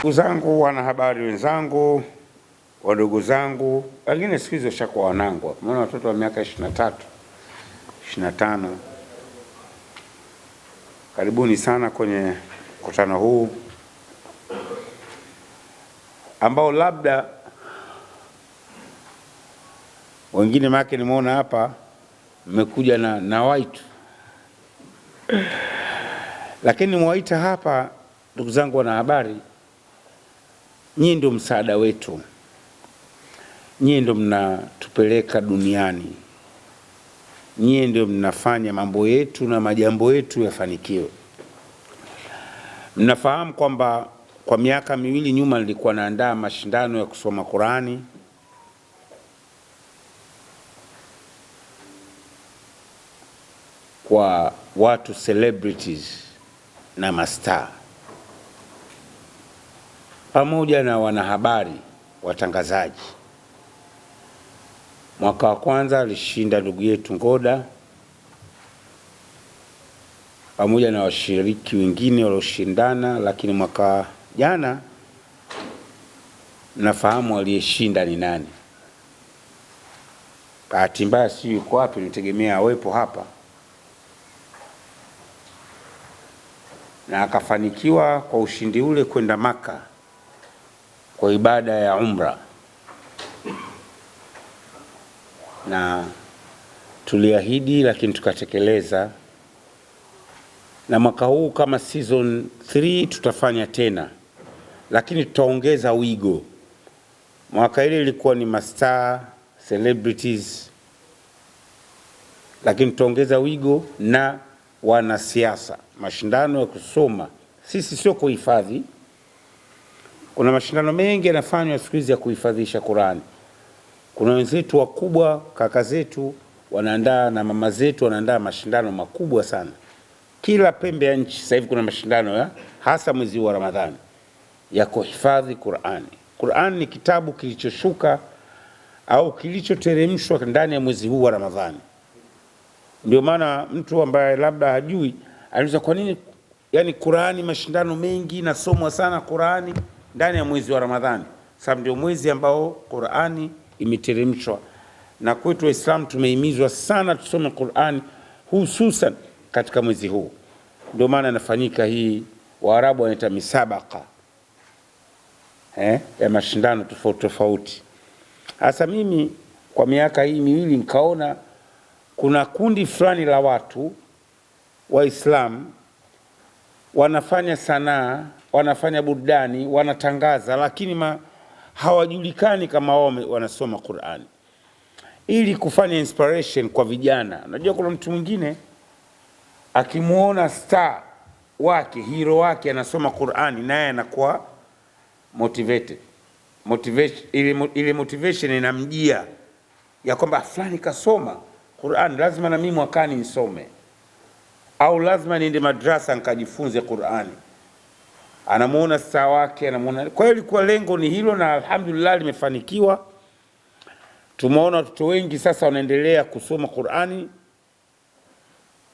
Ndugu zangu, wanahabari wenzangu, wadogo zangu, wengine siku hizo shakuwa wanangu, maana watoto wa miaka 23, 25. Karibuni sana kwenye mkutano huu ambao labda wengine make nimeona hapa mmekuja na waitu, lakini mwaita hapa. Ndugu zangu wanahabari, nyinyi ndio msaada wetu, nyinyi ndio mnatupeleka duniani, nyinyi ndio mnafanya mambo yetu na majambo yetu yafanikiwe. Mnafahamu kwamba kwa miaka miwili nyuma nilikuwa naandaa mashindano ya kusoma Qur'ani kwa watu celebrities na mastaa pamoja na wanahabari watangazaji. Mwaka wa kwanza alishinda ndugu yetu Ngoda pamoja na washiriki wengine walioshindana, lakini mwaka jana nafahamu aliyeshinda ni nani. Bahati mbaya si yuko wapi, nitegemea awepo hapa, na akafanikiwa kwa ushindi ule kwenda Maka kwa ibada ya umra, na tuliahidi lakini tukatekeleza. Na mwaka huu kama season 3 tutafanya tena, lakini tutaongeza wigo. Mwaka ile ilikuwa ni mastaa celebrities, lakini tutaongeza wigo na wanasiasa. Mashindano ya kusoma, sisi sio kuhifadhi. Kuna mashindano mengi yanafanywa siku hizi ya kuhifadhisha Qur'ani. Kuna wenzetu wakubwa, kaka zetu wanaandaa na mama zetu wanaandaa mashindano makubwa sana. Kila pembe ya nchi sasa hivi kuna mashindano ya hasa mwezi wa Ramadhani ya kuhifadhi Qur'ani. Qur'ani ni kitabu kilichoshuka au kilichoteremshwa ndani ya mwezi huu wa Ramadhani. Ndio maana mtu ambaye labda hajui anaweza, kwa nini yani Qur'ani mashindano mengi nasomwa sana Qur'ani ndani ya mwezi wa Ramadhani? Sababu ndio mwezi ambao Qur'ani imeteremshwa, na kwetu Waislamu tumehimizwa sana tusome Qur'ani hususan katika mwezi huu. Ndio maana inafanyika hii, Waarabu wanaita misabaka ya mashindano tofauti tofauti. Hasa mimi kwa miaka hii miwili nikaona kuna kundi fulani la watu Waislamu wanafanya sanaa, wanafanya burudani, wanatangaza, lakini hawajulikani kama wao wanasoma Qur'ani, ili kufanya inspiration kwa vijana. Unajua kuna mtu mwingine akimuona star wake, hero wake anasoma Qur'ani, naye anakuwa motivated. Ile motivation inamjia ya kwamba fulani kasoma Qur'ani, lazima na mimi mwakani nisome, au lazima niende madrasa nikajifunze Qur'ani. Anamuona star wake, anamuona. Kwa hiyo ilikuwa lengo ni hilo, na alhamdulillah limefanikiwa. Tumeona watoto wengi sasa wanaendelea kusoma Qur'ani,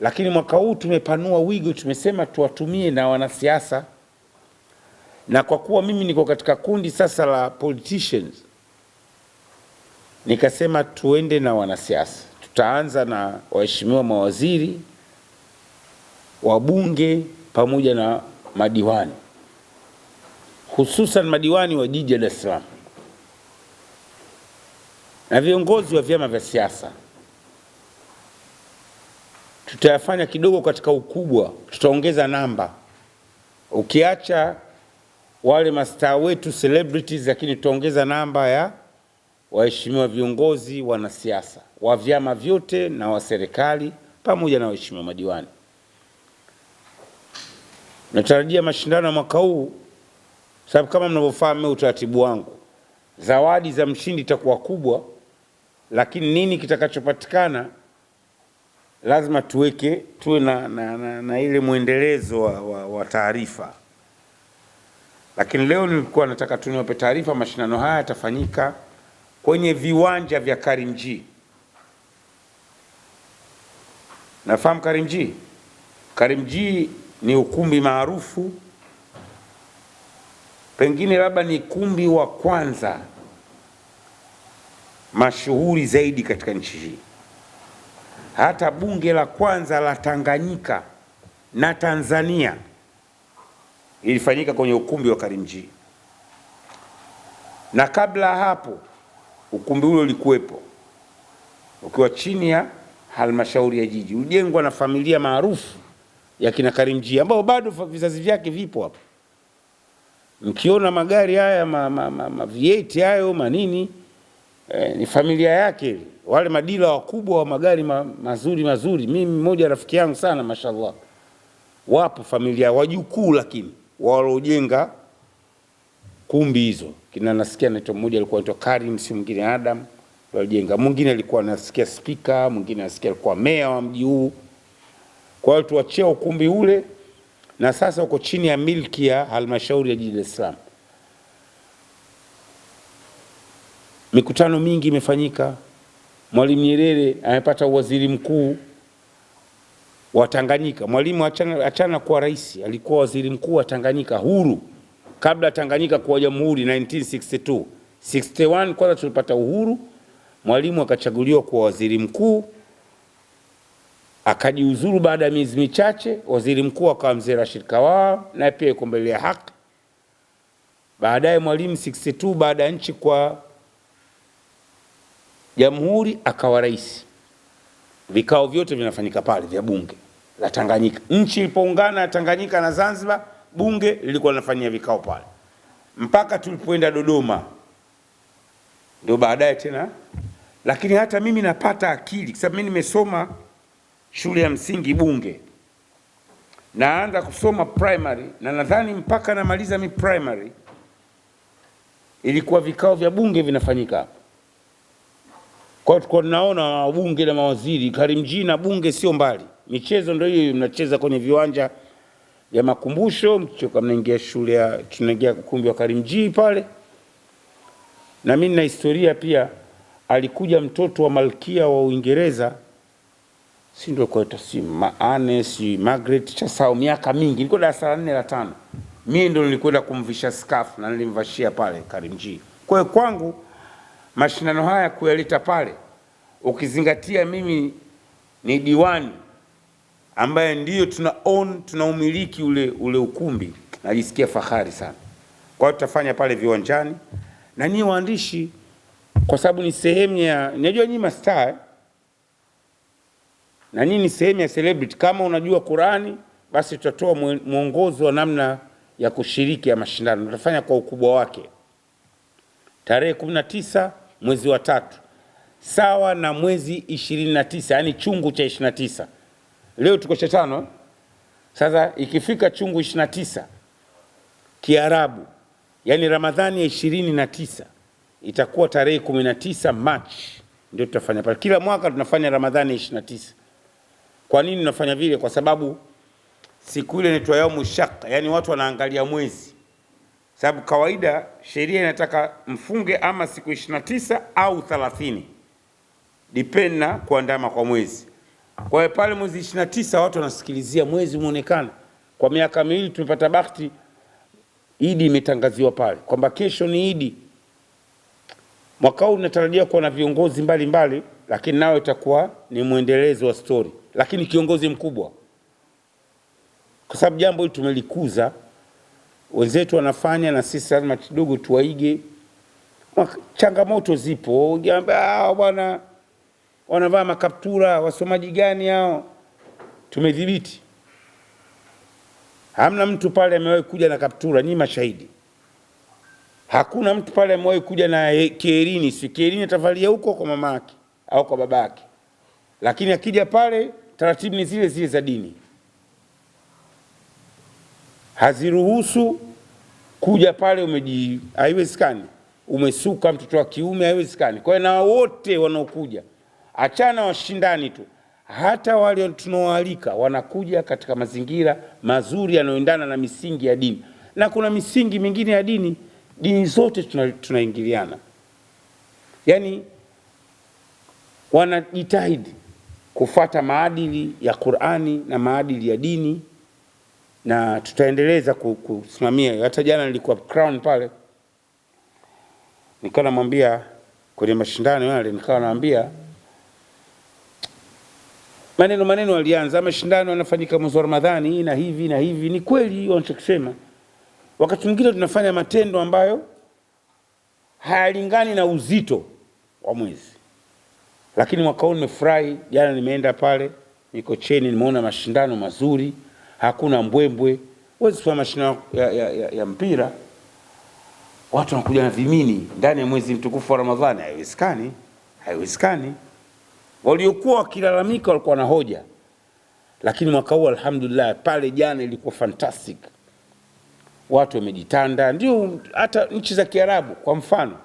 lakini mwaka huu tumepanua wigo, tumesema tuwatumie na wanasiasa. Na kwa kuwa mimi niko katika kundi sasa la politicians, nikasema tuende na wanasiasa. Tutaanza na waheshimiwa mawaziri, wabunge pamoja na madiwani, hususan madiwani wa jiji la Dar es Salaam na viongozi wa vyama vya siasa. Tutayafanya kidogo katika ukubwa, tutaongeza namba. Ukiacha wale mastaa wetu celebrities, lakini tutaongeza namba ya waheshimiwa viongozi wanasiasa wa vyama vyote na wa serikali pamoja na waheshimiwa madiwani. Natarajia mashindano ya mwaka huu, sababu kama mnavyofahamu utaratibu wangu, zawadi za mshindi itakuwa kubwa, lakini nini kitakachopatikana lazima tuwe na ile muendelezo wa taarifa. Lakini leo nilikuwa nataka tuniwape taarifa. Mashindano haya yatafanyika kwenye viwanja vya Karimjee. Nafahamu Karimjee? Karimjee ni ukumbi maarufu pengine labda ni kumbi wa kwanza mashuhuri zaidi katika nchi hii. Hata bunge la kwanza la Tanganyika na Tanzania ilifanyika kwenye ukumbi wa Karimjee, na kabla hapo ukumbi ule ulikuwepo ukiwa chini ya halmashauri ya jiji, ulijengwa na familia maarufu ya kina Karimjee ambao bado vizazi vyake vipo hapa. Mkiona magari haya V8 hayo manini, ni familia yake, wale madila wakubwa wa magari mazuri mazuri. Mimi mmoja rafiki yangu sana, mashallah, wapo familia wajukuu, lakini walojenga kumbi hizo kina, nasikia naitwa mmoja alikuwa anaitwa Karim, si mwingine Adam, walijenga. Mwingine alikuwa nasikia speaker, mwingine nasikia alikuwa meya wa mji huu. Kwa hiyo tuachia ukumbi ule, na sasa uko chini ya milki ya halmashauri ya jiji la Dar es Salaam. Mikutano mingi imefanyika. Mwalimu Nyerere amepata waziri mkuu wa Tanganyika. Mwalimu achana kuwa rais, alikuwa waziri mkuu wa Tanganyika huru kabla Tanganyika kuwa jamhuri 1962. 61 kwanza tulipata uhuru, Mwalimu akachaguliwa kuwa waziri mkuu, akajiuzuru baada ya miezi michache. Waziri mkuu akawa Mzee Rashid Kawawa, naye pia yuko mbele ya haki. Baadaye Mwalimu 62 baada ya nchi kwa jamhuri akawa rais. Vikao vyote vinafanyika pale vya bunge la Tanganyika. Nchi ilipoungana Tanganyika na Zanzibar, bunge lilikuwa linafanyia vikao pale mpaka tulipoenda Dodoma, ndio baadaye tena. Lakini hata mimi napata akili, kwa sababu mimi nimesoma shule ya msingi bunge, naanza kusoma primary, na nadhani mpaka namaliza mi primary ilikuwa vikao vya bunge vinafanyika hapa. Kwa hiyo tulikuwa tunaona wabunge na mawaziri, Karimjee na bunge sio mbali. Michezo ndio hiyo, mnacheza kwenye viwanja vya makumbusho, mkichoka mnaingia shule ya, tunaingia ukumbi wa Karimjee pale. Na mimi na historia pia, alikuja mtoto wa malkia wa Uingereza, si ndio kwa si Anne, si Margaret, chasao miaka mingi, nilikuwa darasa la 4 la 5. Mimi ndio nilikwenda kumvisha scarf na nilimvashia pale Karimjee. Kwa hiyo kwangu mashindano haya kuyaleta pale, ukizingatia mimi ni diwani ambaye ndiyo tunaumiliki ule ukumbi, najisikia fahari sana. Kwa hiyo tutafanya pale viwanjani, na nyinyi waandishi, kwa sababu ni sehemu ya, najua nyinyi mastaa na nyinyi ni sehemu ya celebrity. Kama unajua Qurani, basi tutatoa mwongozo wa namna ya kushiriki ya mashindano. Tutafanya kwa ukubwa wake tarehe 19 mwezi wa 3 sawa na mwezi 29, yani chungu cha 29. Leo tuko cha 5. Sasa ikifika chungu 29 Kiarabu, yani Ramadhani ya 29, itakuwa tarehe 19 Machi, ndio tutafanya pale. Kila mwaka tunafanya Ramadhani ya 29. Kwa nini tunafanya vile? Kwa sababu siku ile inaitwa yaumu shaq, yani watu wanaangalia mwezi. Sababu kawaida sheria inataka mfunge ama siku 29 au 30, depend na kuandama kwa mwezi. Kwa hiyo pale mwezi 29 watu wanasikilizia mwezi muonekana. Kwa miaka miwili tumepata bahati, Idi imetangaziwa pale kwamba kesho ni Idi. Mwaka huu tunatarajia kuwa na viongozi mbalimbali, lakini nao itakuwa ni muendelezo wa story, lakini kiongozi mkubwa, kwa sababu jambo hili tumelikuza, wenzetu wanafanya na sisi lazima kidogo tuwaige. Changamoto zipo, ungeambia bwana wanavaa makaptura, wasomaji gani hao? Tumedhibiti. Hamna mtu pale amewahi kuja na kaptura, nyinyi mashahidi. Hakuna mtu pale amewahi kuja na kierini, si kierini atavalia huko kwa mama yake au kwa baba yake. Lakini akija pale taratibu ni zile zile za dini. Haziruhusu kuja pale haiwezekani. Umesuka mtoto wa kiume, haiwezekani. Kwa hiyo na wote wanaokuja, achana washindani tu, hata wale tunaoalika wanakuja katika mazingira mazuri yanayoendana na misingi ya dini. Na kuna misingi mingine ya dini zote tunaingiliana. Yani wanajitahidi kufuata maadili ya Qur'ani na maadili ya dini na tutaendeleza kusimamia. Hata jana nilikuwa Crown pale, nikawa namwambia kwenye mashindano yale, nikawa naambia maneno alianza mashindano yanafanyika mwezi wa Ramadhani na hivi na hivi. Ni kweli wanachokisema, wakati mwingine tunafanya matendo ambayo hayalingani na uzito wa mwezi, lakini mwaka huu nimefurahi. Jana nimeenda pale Mikocheni, nimeona mashindano mazuri, hakuna mbwembwe. Wewe kwa mashindano ya mpira watu wanakuja na vimini ndani ya mwezi mtukufu wa Ramadhani, haiwezekani. Waliokuwa wakilalamika walikuwa na hoja, lakini mwaka huu alhamdulillah, pale jana ilikuwa fantastic. Watu wamejitanda. Ndio hata nchi za Kiarabu, kwa mfano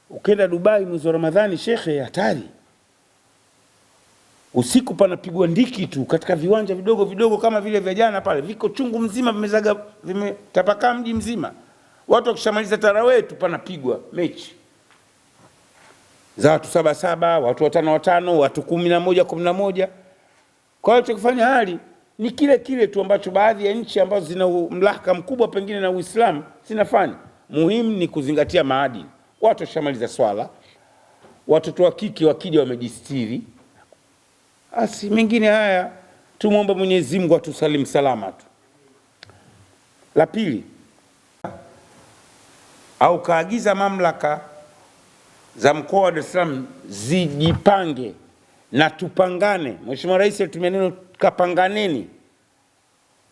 ukienda Dubai mwezi wa Ramadhani, shekhe, hatari. Usiku panapigwa ndiki tu katika viwanja vidogo vidogo kama vile vya jana pale, viko chungu mzima vimetapakaa mji mzima. Watu wakishamaliza tarawih tu panapigwa mechi za watu 7-7, watu 5-5, watu 11-11. Kwa hiyo tukifanya hali ni kile tu ambacho baadhi ya nchi ambazo zina mlahaka mkubwa pengine na Uislamu zinafanya. Muhimu ni kuzingatia maadili. Watu washamaliza swala, watoto wa kike wakija wamejistiri, asi mengine haya tumuombe Mwenyezi Mungu atusalim salama tu. La pili, au kaagiza mamlaka za mkoa wa Dar es Salaam zijipange na tupangane. Mheshimiwa Rais alitumia neno kapanganeni.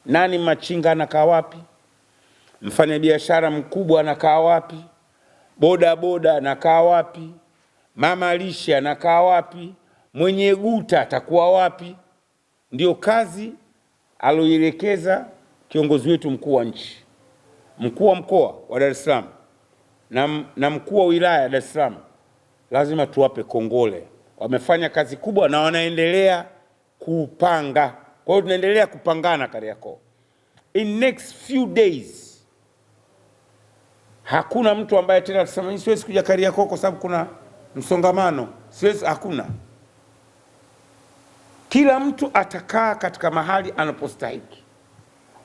Nani machinga anakaa wapi? Mfanya biashara mkubwa anakaa wapi? Boda anakaa wapi? Mama lishe anakaa wapi? Mwenye guta atakuwa wapi? Ndio kazi aloielekeza kiongozi wetu mkuu wa nchi, mkuu wa mkoa wa Dar es Salaam na mkuu wa wilaya ya Dar es Salaam. Lazima tuwape kongole, wamefanya kazi kubwa na wanaendelea kupanga. Kwa hiyo tunaendelea kupangana Kariakoo. In next few days hakuna mtu ambaye tena atasema siwezi kuja Kariakoo kwa sababu kuna msongamano, siwezi. Hakuna. Kila mtu atakaa katika mahali anapostahili.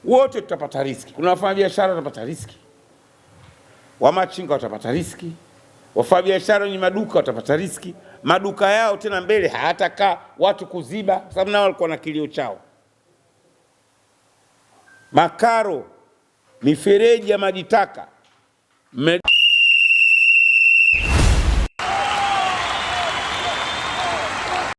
Wote tutapata riziki. Kuna wafanya biashara watapata riziki, wamachinga watapata riziki, wafanya biashara wenye maduka watapata riziki. Maduka yao tena mbele hayatakaa watu kuziba, kwa sababu nao walikuwa na kilio chao. Makaro, mifereji ya maji taka